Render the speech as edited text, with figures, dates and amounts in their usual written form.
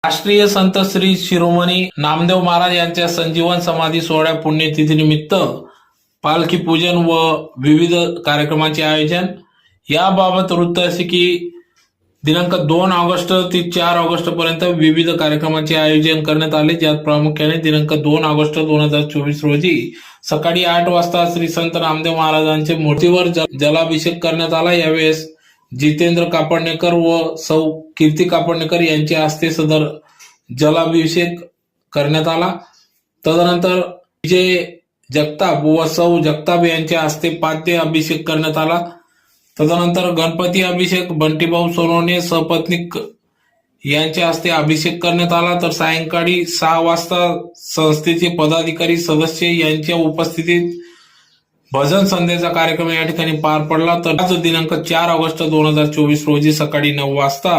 राष्ट्रीय संत श्री शिरोमणी नामदेव महाराज यांच्या संजीवन समाधी सोहळ्या पुण्यतिथीनिमित्त पालखी पूजन व विविध कार्यक्रमांचे आयोजन। याबाबत वृत्त असे की दिनांक 2 ऑगस्ट ते 4 ऑगस्ट पर्यंत विविध कार्यक्रमांचे आयोजन करण्यात आले, ज्यात प्रामुख्याने दिनांक 2 ऑगस्ट 2024 रोजी सकाळी 8 वाजता श्री संत नामदेव महाराजांच्या मूर्तीवर जलाभिषेक करण्यात आला। यावेळेस जितेंद्र कापडणेकर व सौ कीर्ती कापडणेकर यांच्या हस्ते सदर जलाभिषेक करण्यात आला। तदनंतर विजय जगताप व सौ जगताप यांच्या हस्ते पाद्य अभिषेक करण्यात आला। तदनंतर गणपती अभिषेक बंटीभाऊ सोनवणे सपत्नीक यांच्या हस्ते अभिषेक करण्यात आला। तर सायंकाळी 6 वाजता संस्थेचे पदाधिकारी सदस्य यांच्या उपस्थितीत भजन संध्याचा कार्यक्रम या ठिकाणी पार पडला। तर आज दिनांक 4 ऑगस्ट 2024 रोजी सकाळी 9 वाजता